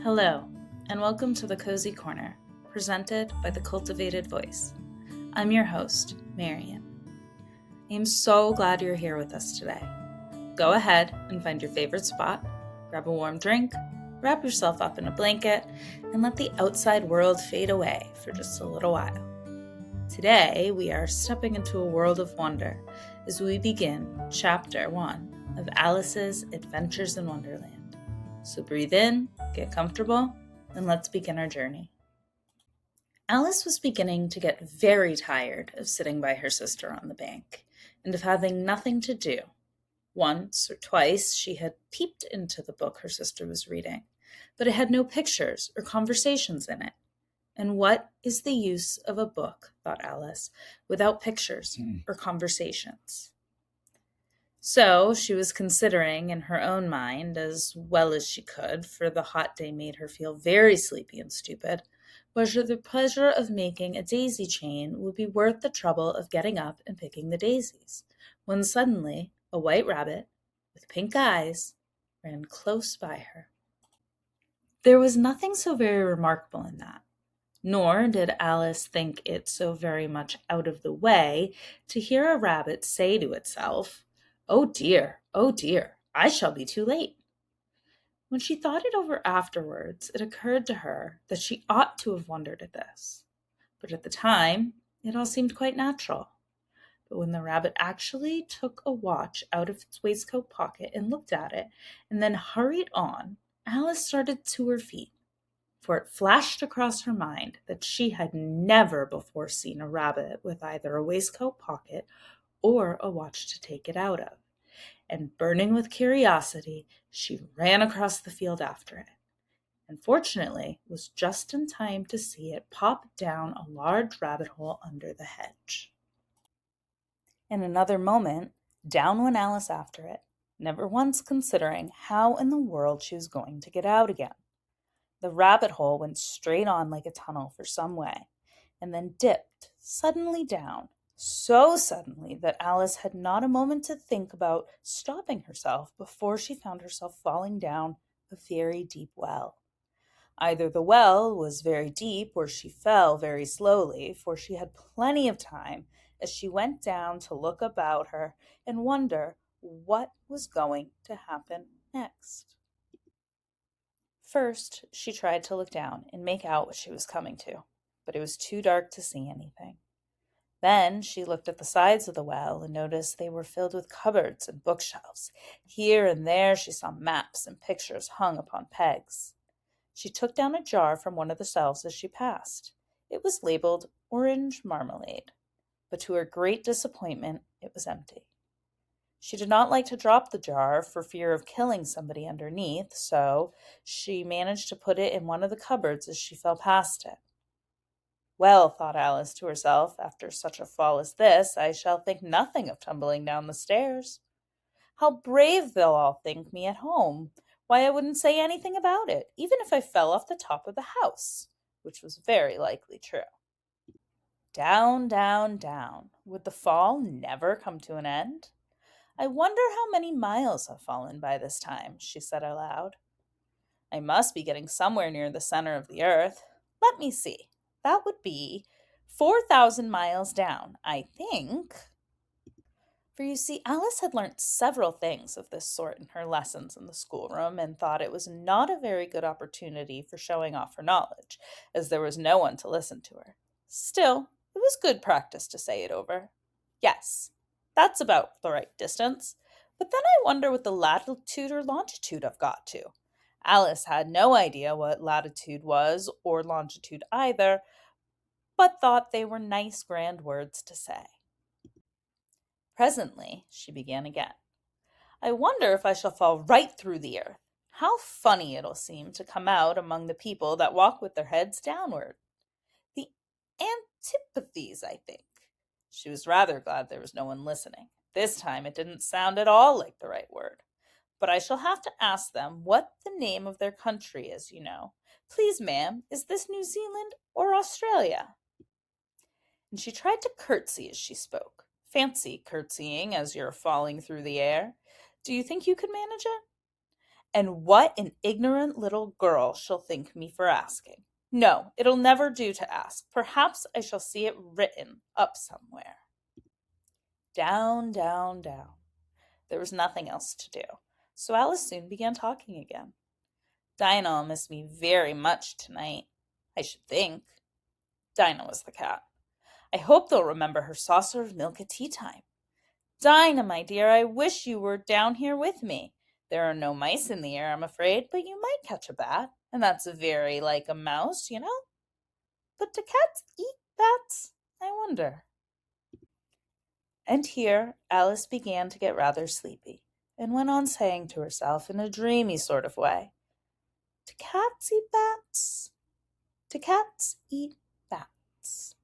Hello, and welcome to the Cozy Corner, presented by the Cultivated Voice. I'm your host, Marian. I am so glad you're here with us today. Go ahead and find your favorite spot, grab a warm drink, wrap yourself up in a blanket, and let the outside world fade away for just a little while. Today, we are stepping into a world of wonder as we begin Chapter 1 of Alice's Adventures in Wonderland. So breathe in, get comfortable, and let's begin our journey. Alice was beginning to get very tired of sitting by her sister on the bank and of having nothing to do. Once or twice she had peeped into the book her sister was reading, but it had no pictures or conversations in it. And what is the use of a book, thought Alice, without pictures or conversations? So she was considering in her own mind, as well as she could, for the hot day made her feel very sleepy and stupid, whether the pleasure of making a daisy chain would be worth the trouble of getting up and picking the daisies, when suddenly a white rabbit with pink eyes ran close by her. There was nothing so very remarkable in that, nor did Alice think it so very much out of the way to hear a rabbit say to itself, oh dear, I shall be too late." When she thought it over afterwards, it occurred to her that she ought to have wondered at this. But at the time, it all seemed quite natural. But when the rabbit actually took a watch out of its waistcoat pocket and looked at it, and then hurried on, Alice started to her feet, for it flashed across her mind that she had never before seen a rabbit with either a waistcoat pocket or a watch to take it out of. And burning with curiosity, she ran across the field after it, and fortunately was just in time to see it pop down a large rabbit hole under the hedge. In another moment, down went Alice after it, never once considering how in the world she was going to get out again. The rabbit hole went straight on like a tunnel for some way, and then dipped suddenly down, so suddenly that Alice had not a moment to think about stopping herself before she found herself falling down a very deep well. Either the well was very deep or she fell very slowly, for she had plenty of time as she went down to look about her and wonder what was going to happen next. First, she tried to look down and make out what she was coming to, but it was too dark to see anything. Then she looked at the sides of the well and noticed they were filled with cupboards and bookshelves. Here and there she saw maps and pictures hung upon pegs. She took down a jar from one of the shelves as she passed. It was labeled orange marmalade, but to her great disappointment, it was empty. She did not like to drop the jar for fear of killing somebody underneath, so she managed to put it in one of the cupboards as she fell past it. Well, thought Alice to herself, after such a fall as this, I shall think nothing of tumbling down the stairs. How brave they'll all think me at home. Why, I wouldn't say anything about it, even if I fell off the top of the house, which was very likely true. Down, down, down. Would the fall never come to an end? I wonder how many miles have fallen by this time, she said aloud. I must be getting somewhere near the center of the earth. Let me see. That would be 4,000 miles down, I think. For you see, Alice had learnt several things of this sort in her lessons in the schoolroom and thought it was not a very good opportunity for showing off her knowledge, as there was no one to listen to her. Still, it was good practice to say it over. Yes, that's about the right distance. But then I wonder what the latitude or longitude I've got to. Alice had no idea what latitude was, or longitude either, but thought they were nice grand words to say. Presently, she began again. I wonder if I shall fall right through the earth. How funny it'll seem to come out among the people that walk with their heads downward. The antipathies, I think. She was rather glad there was no one listening. This time it didn't sound at all like the right word. But I shall have to ask them what the name of their country is, you know. Please, ma'am, is this New Zealand or Australia? And she tried to curtsy as she spoke. Fancy curtsying as you're falling through the air. Do you think you could manage it? And what an ignorant little girl she'll think me for asking. No, it'll never do to ask. Perhaps I shall see it written up somewhere. Down, down, down. There was nothing else to do, so Alice soon began talking again. Dinah'll miss me very much tonight, I should think. Dinah was the cat. I hope they'll remember her saucer of milk at tea time. Dinah, my dear, I wish you were down here with me. There are no mice in the air, I'm afraid, but you might catch a bat, and that's very like a mouse, you know. But do cats eat bats? I wonder. And here Alice began to get rather sleepy, and went on saying to herself in a dreamy sort of way, do cats eat bats? Do cats eat bats?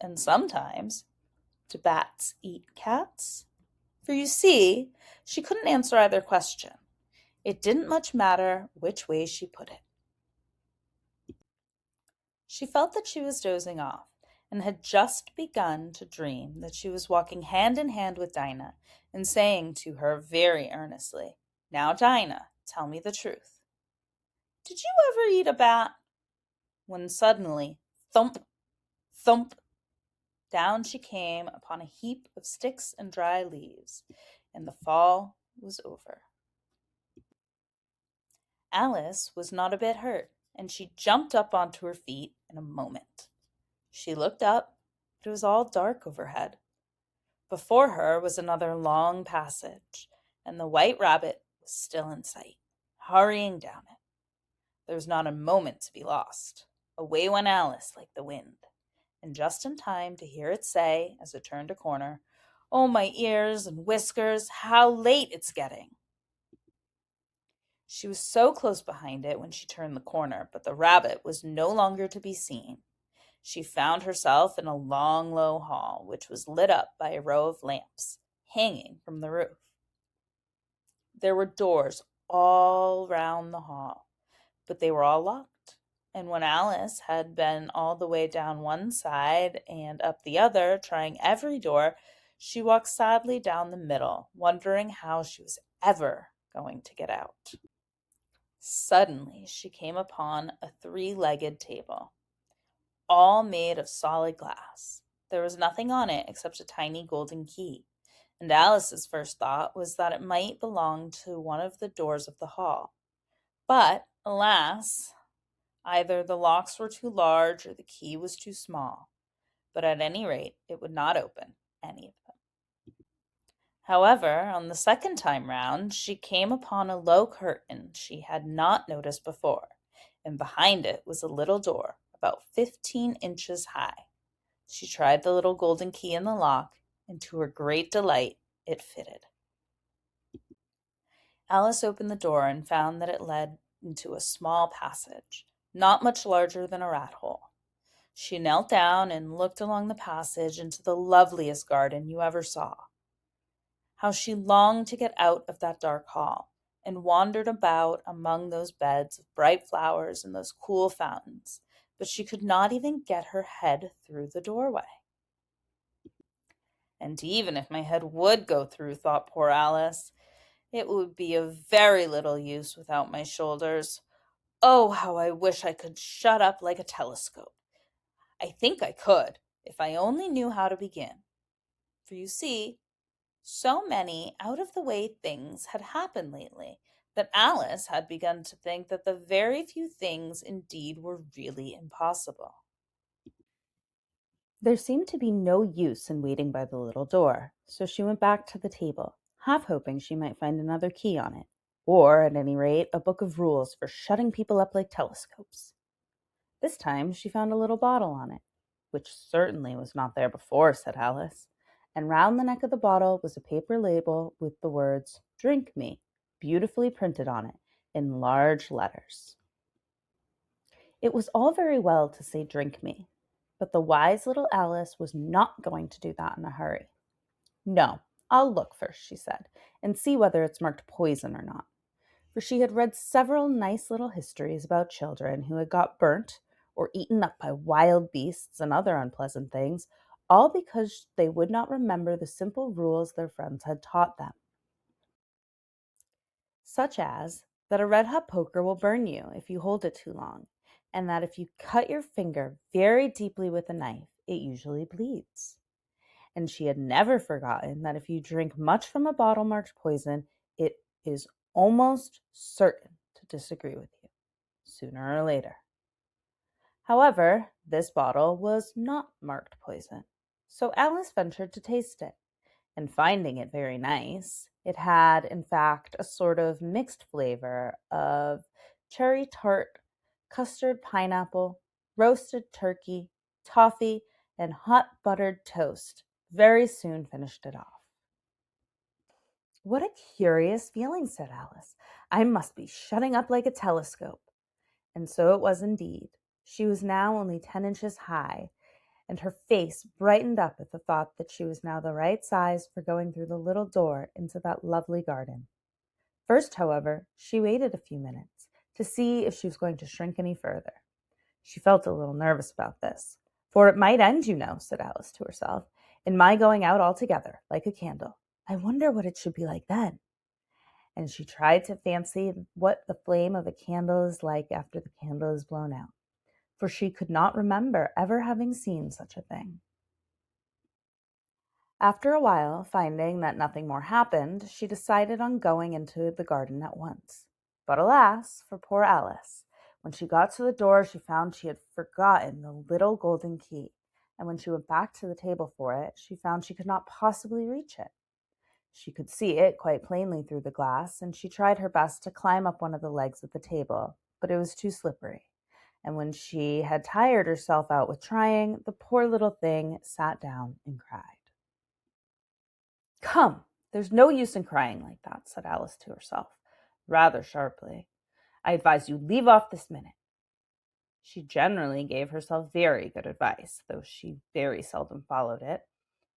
And sometimes, do bats eat cats? For you see, she couldn't answer either question. It didn't much matter which way she put it. She felt that she was dozing off, and had just begun to dream that she was walking hand in hand with Dinah, and saying to her very earnestly, Now, Dinah, tell me the truth. Did you ever eat a bat? When suddenly, thump, thump, down she came upon a heap of sticks and dry leaves, and the fall was over. Alice was not a bit hurt, and she jumped up onto her feet in a moment. She looked up, but it was all dark overhead. Before her was another long passage, and the white rabbit was still in sight, hurrying down it. There was not a moment to be lost. Away went Alice like the wind, and just in time to hear it say, as it turned a corner, Oh, my ears and whiskers, how late it's getting! She was so close behind it when she turned the corner, but the rabbit was no longer to be seen. She found herself in a long, low hall, which was lit up by a row of lamps hanging from the roof. There were doors all round the hall, but they were all locked. And when Alice had been all the way down one side and up the other, trying every door, she walked sadly down the middle, wondering how she was ever going to get out. Suddenly she came upon a three-legged table, all made of solid glass. There was nothing on it except a tiny golden key, and Alice's first thought was that it might belong to one of the doors of the hall. But, alas, either the locks were too large or the key was too small, but at any rate it would not open any of them. However, on the second time round, she came upon a low curtain she had not noticed before, and behind it was a little door about 15 inches high. She tried the little golden key in the lock, and to her great delight, it fitted. Alice opened the door and found that it led into a small passage, not much larger than a rat hole. She knelt down and looked along the passage into the loveliest garden you ever saw. How she longed to get out of that dark hall and wandered about among those beds of bright flowers and those cool fountains, but she could not even get her head through the doorway. And even if my head would go through, thought poor Alice, it would be of very little use without my shoulders. Oh, how I wish I could shut up like a telescope. I think I could, if I only knew how to begin. For you see, so many out-of-the-way things had happened lately that Alice had begun to think that the very few things indeed were really impossible. There seemed to be no use in waiting by the little door, so she went back to the table, half hoping she might find another key on it, or, at any rate, a book of rules for shutting people up like telescopes. This time she found a little bottle on it, which certainly was not there before, said Alice, and round the neck of the bottle was a paper label with the words, Drink Me, beautifully printed on it in large letters. It was all very well to say drink me, but the wise little Alice was not going to do that in a hurry. No, I'll look first, she said, and see whether it's marked poison or not. For she had read several nice little histories about children who had got burnt or eaten up by wild beasts and other unpleasant things, all because they would not remember the simple rules their friends had taught them. Such as, that a red hot poker will burn you if you hold it too long, and that if you cut your finger very deeply with a knife, it usually bleeds. And she had never forgotten that if you drink much from a bottle marked poison, it is almost certain to disagree with you, sooner or later. However, this bottle was not marked poison, so Alice ventured to taste it, and finding it very nice, it had, in fact, a sort of mixed flavor of cherry tart, custard pineapple, roasted turkey, toffee, and hot buttered toast. Very soon finished it off. What a curious feeling, said Alice. I must be shutting up like a telescope. And so it was indeed. She was now only 10 inches high, and her face brightened up at the thought that she was now the right size for going through the little door into that lovely garden. First, however, she waited a few minutes to see if she was going to shrink any further. She felt a little nervous about this, for it might end, you know, said Alice to herself, in my going out altogether, like a candle. I wonder what it should be like then. And she tried to fancy what the flame of a candle is like after the candle is blown out, for she could not remember ever having seen such a thing. After a while, finding that nothing more happened, she decided on going into the garden at once. But alas, for poor Alice, when she got to the door, she found she had forgotten the little golden key, and when she went back to the table for it, she found she could not possibly reach it. She could see it quite plainly through the glass, and she tried her best to climb up one of the legs of the table, but it was too slippery. And when she had tired herself out with trying, the poor little thing sat down and cried. Come, there's no use in crying like that, said Alice to herself, rather sharply. I advise you leave off this minute. She generally gave herself very good advice, though she very seldom followed it,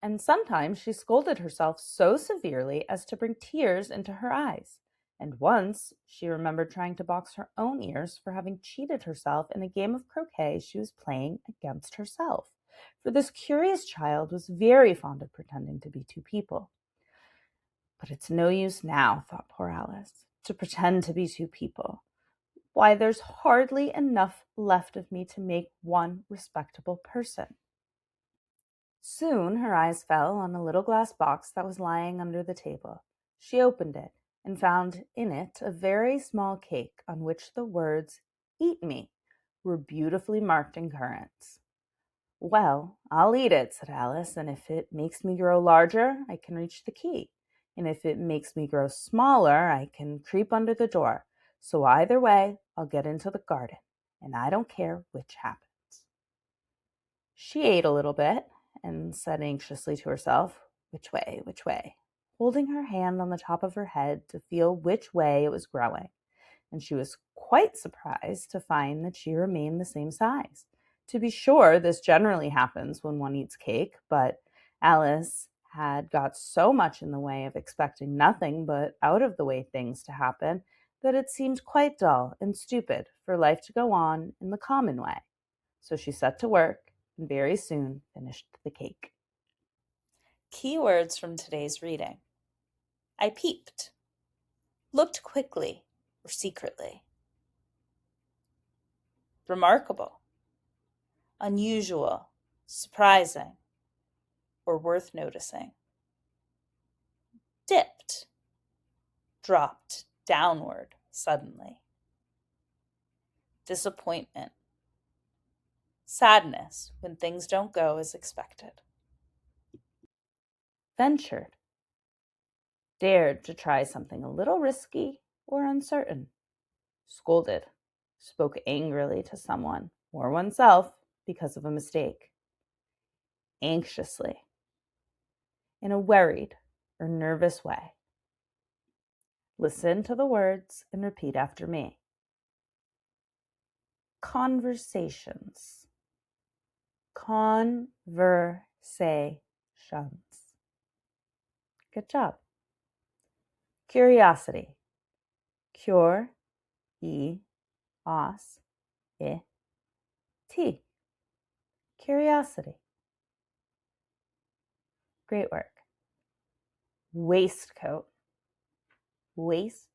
and sometimes she scolded herself so severely as to bring tears into her eyes. And once she remembered trying to box her own ears for having cheated herself in a game of croquet she was playing against herself. For this curious child was very fond of pretending to be two people. But it's no use now, thought poor Alice, to pretend to be two people. Why, there's hardly enough left of me to make one respectable person. Soon her eyes fell on a little glass box that was lying under the table. She opened it and found in it a very small cake on which the words, "Eat me," were beautifully marked in currants. Well, I'll eat it, said Alice, and if it makes me grow larger, I can reach the key. And if it makes me grow smaller, I can creep under the door. So either way, I'll get into the garden, and I don't care which happens. She ate a little bit and said anxiously to herself, which way, holding her hand on the top of her head to feel which way it was growing. And she was quite surprised to find that she remained the same size. To be sure, this generally happens when one eats cake, but Alice had got so much in the way of expecting nothing but out-of-the-way things to happen that it seemed quite dull and stupid for life to go on in the common way. So she set to work and very soon finished the cake. Key words from today's reading. I peeped, looked quickly or secretly. Remarkable, unusual, surprising, or worth noticing. Dipped, dropped downward suddenly. Disappointment, sadness when things don't go as expected. Ventured, dared to try something a little risky or uncertain. Scolded, spoke angrily to someone or oneself because of a mistake. Anxiously, in a worried or nervous way. Listen to the words and repeat after me. Conversations. Conversations. Good job. Curiosity. Cure, e, os, I, t. Curiosity. Great work. Waistcoat. Waistcoat.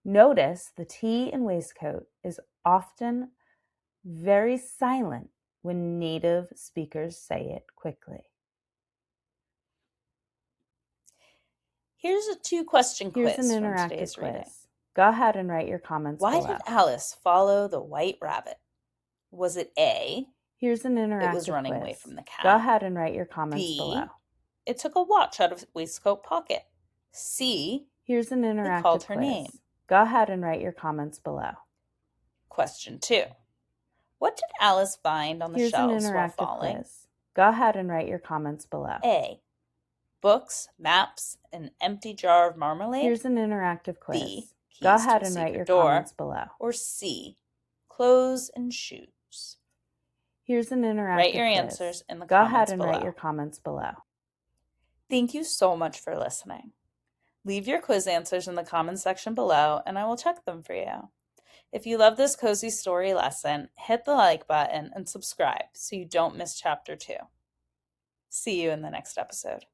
Notice the T in waistcoat is often very silent when native speakers say it quickly. Here's a 2-question quiz Here's an from interactive today's quiz. reading. Go ahead and write your comments Why below. did Alice follow the white rabbit? Was it A, Here's an interactive it was running quiz. away from the cat? Go ahead and write your comments B, below. it took a watch out of its waistcoat pocket? C, Here's an it interactive called her quiz. name? Go ahead and write your comments below. Question 2. What did Alice find on the Here's an shelves while interactive falling? quiz. Go ahead and write your comments below. A, books, maps, an empty jar of marmalade? Here's an interactive quiz. B, Go keys ahead to a and write secret your door? comments below. Or C, clothes and shoes? Here's an interactive Write your quiz. answers in the Go comments ahead and below. write your comments below. Thank you so much for listening. Leave your quiz answers in the comments section below, and I will check them for you. If you love this cozy story lesson, hit the like button and subscribe so you don't miss chapter 2. See you in the next episode.